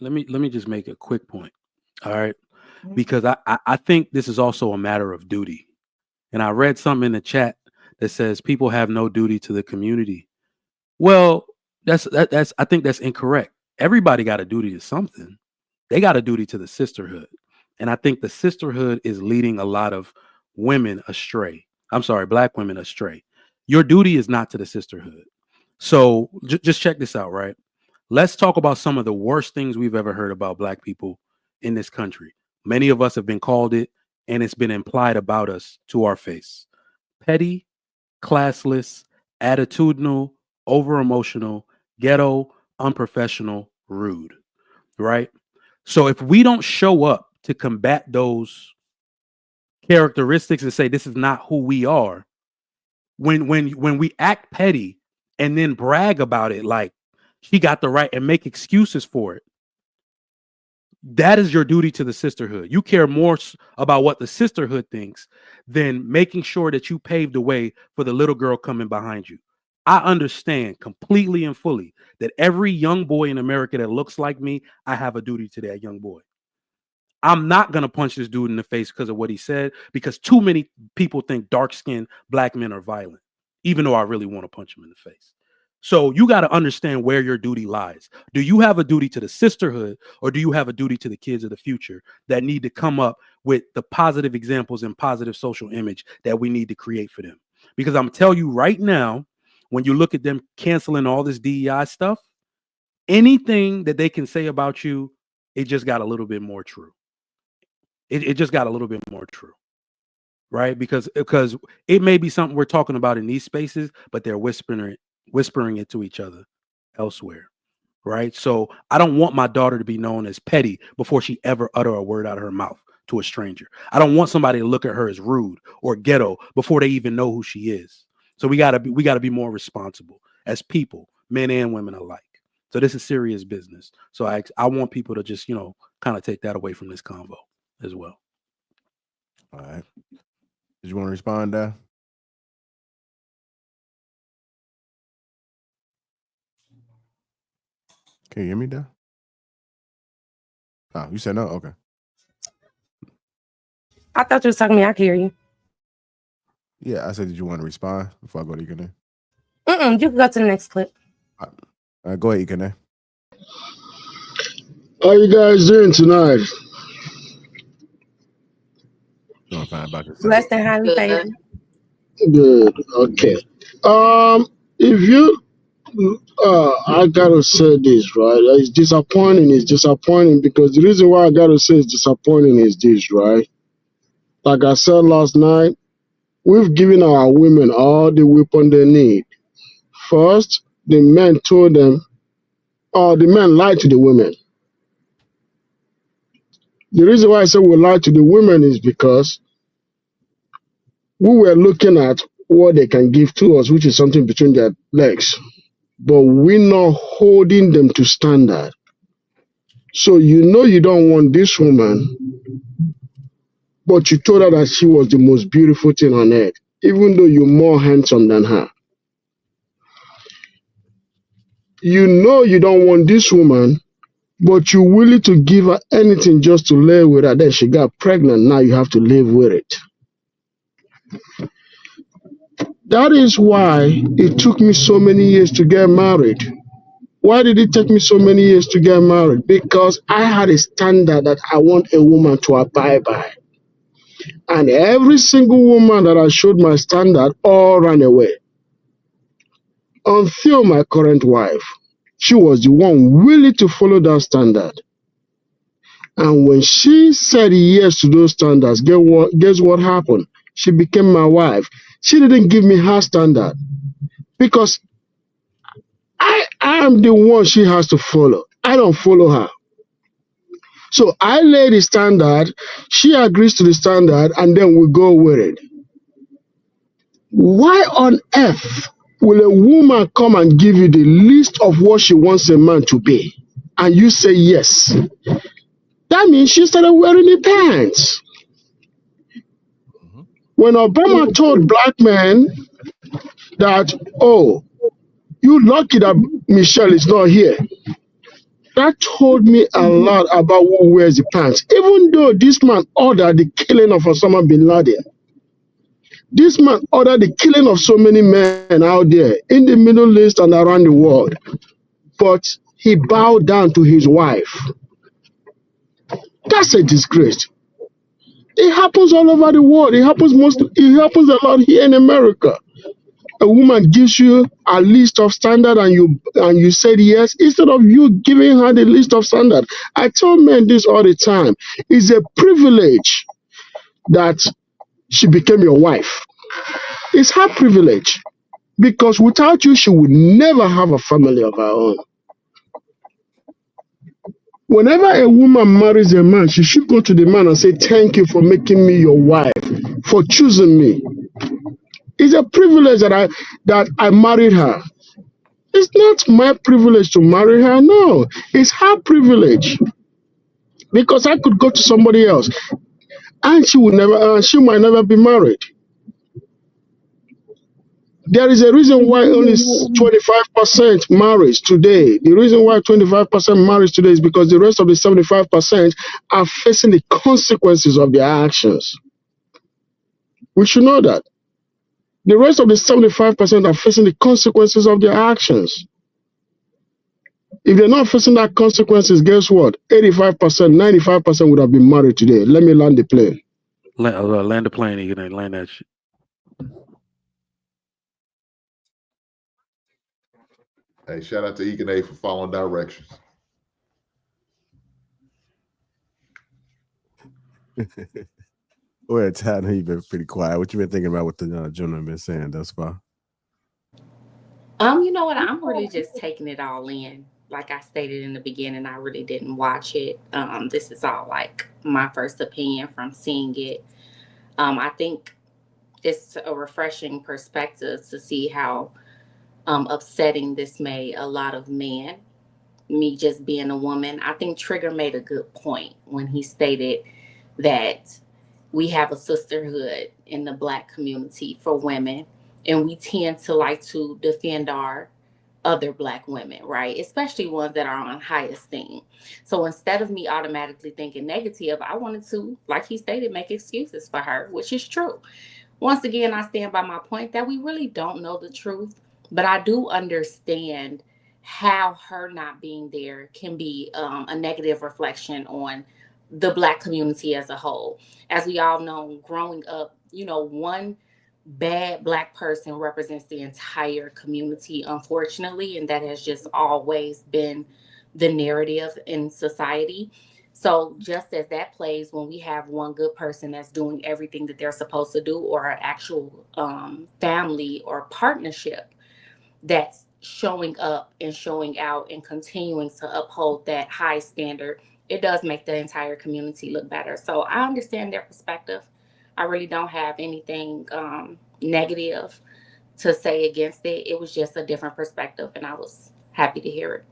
let me just make a quick point. All right, because I think this is also a matter of duty. And I read something in the chat that says people have no duty to the community. Well, that's I think that's incorrect. Everybody got a duty to something. They got a duty to the sisterhood. And I think the sisterhood is leading a lot of women astray. I'm sorry, black women astray. Your duty is not to the sisterhood. So just check this out, right? Let's talk about some of the worst things we've ever heard about black people in this country. Many of us have been called it, and it's been implied about us to our face. Petty, classless, attitudinal, over emotional, ghetto, unprofessional, rude, right? So if we don't show up to combat those characteristics and say this is not who we are, when we act petty and then brag about it like she got the right and make excuses for it, that is your duty to the sisterhood. You care more about what the sisterhood thinks than making sure that you pave the way for the little girl coming behind you. I understand completely and fully that every young boy in America that looks like me, I have a duty to that young boy. I'm not going to punch this dude in the face because of what he said, because too many people think dark-skinned black men are violent, even though I really want to punch him in the face. So you got to understand where your duty lies. Do you have a duty to the sisterhood, or do you have a duty to the kids of the future that need to come up with the positive examples and positive social image that we need to create for them? Because I'm going to tell you right now, when you look at them canceling all this DEI stuff, anything that they can say about you, it just got a little bit more true. It just got a little bit more true, right? Because it may be something we're talking about in these spaces, but they're whispering it to each other elsewhere, right? So I don't want my daughter to be known as petty before she ever utter a word out of her mouth to a stranger. I don't want somebody to look at her as rude or ghetto before they even know who she is. So we gotta be more responsible as people, men and women alike. So this is serious business. So I want people to just kind of take that away from this convo as well. All right. Did you want to respond there? Can you hear me there? Oh, you said no? Okay. I thought you was talking to me. I can hear you. Yeah, I said, did you want to respond before I go to Ikene? You can go to the next clip. All right, go ahead, Ikene. How you guys doing tonight? Doing fine about yourself. Less than highly favored. Good. Okay. If you, I gotta say this, right? It's disappointing. It's disappointing because the reason why I gotta say it's disappointing is this, right? Like I said last night, we've given our women all the weapon they need. First, the men told them, or the men lied to the women. The reason why I say we lied to the women is because we were looking at what they can give to us, which is something between their legs, but we're not holding them to standard. So you don't want this woman, but you told her that she was the most beautiful thing on earth, even though you're more handsome than her. You don't want this woman, but you're willing to give her anything just to live with her. Then she got pregnant. Now you have to live with it. That is why it took me so many years to get married. Why did it take me so many years to get married? Because I had a standard that I want a woman to abide by. And every single woman that I showed my standard all ran away. Until my current wife. She was the one willing to follow that standard. And when she said yes to those standards, guess what happened? She became my wife. She didn't give me her standard because I am the one she has to follow. I don't follow her. So I lay the standard, she agrees to the standard, and then we go with it. Why on earth will a woman come and give you the list of what she wants a man to be, and you say yes? That means she started wearing the pants. When Obama told black men that, oh, you lucky that Michelle is not here. That told me a lot about who wears the pants. Even though this man ordered the killing of Osama bin Laden, this man ordered the killing of so many men out there in the Middle East and around the world. But he bowed down to his wife. That's a disgrace. It happens all over the world. It happens a lot here in America. A woman gives you a list of standard and you said yes instead of you giving her the list of standard. I tell men this all the time. It's a privilege that she became your wife. It's her privilege because without you, she would never have a family of her own. Whenever a woman marries a man, she should go to the man and say, "Thank you for making me your wife, for choosing me. It's a privilege that I married her. It's not my privilege to marry her. No, it's her privilege because I could go to somebody else and she might never be married. There is a reason why only 25% marries today. The reason why 25% marries today is because the rest of the 75% are facing the consequences of their actions. We should know that. The rest of the 75% are facing the consequences of their actions. If they're not facing that consequences, guess what? 85%, 95% would have been married today. Let me land the plane. Land the plane. You can land that shit. Hey, shout out to Egan for following directions. Go ahead, Tad. You've been pretty quiet. What you been thinking about what the gentleman been saying thus far? You know what? I'm really just taking it all in. Like I stated in the beginning, I really didn't watch it. This is all like my first opinion from seeing it. I think it's a refreshing perspective to see how upsetting this made a lot of men. Me just being a woman, I think Trigger made a good point when he stated that we have a sisterhood in the Black community for women, and we tend to like to defend our other Black women, right? Especially ones that are on high esteem. So instead of me automatically thinking negative, I wanted to, like he stated, make excuses for her, which is true. Once again, I stand by my point that we really don't know the truth, but I do understand how her not being there can be a negative reflection on the Black community as a whole. As we all know, growing up, one bad Black person represents the entire community, unfortunately, and that has just always been the narrative in society. So just as that plays when we have one good person that's doing everything that they're supposed to do, or an actual family or partnership that's showing up and showing out and continuing to uphold that high standard, it does make the entire community look better. So I understand their perspective. I really don't have anything negative to say against it. It was just a different perspective, and I was happy to hear it.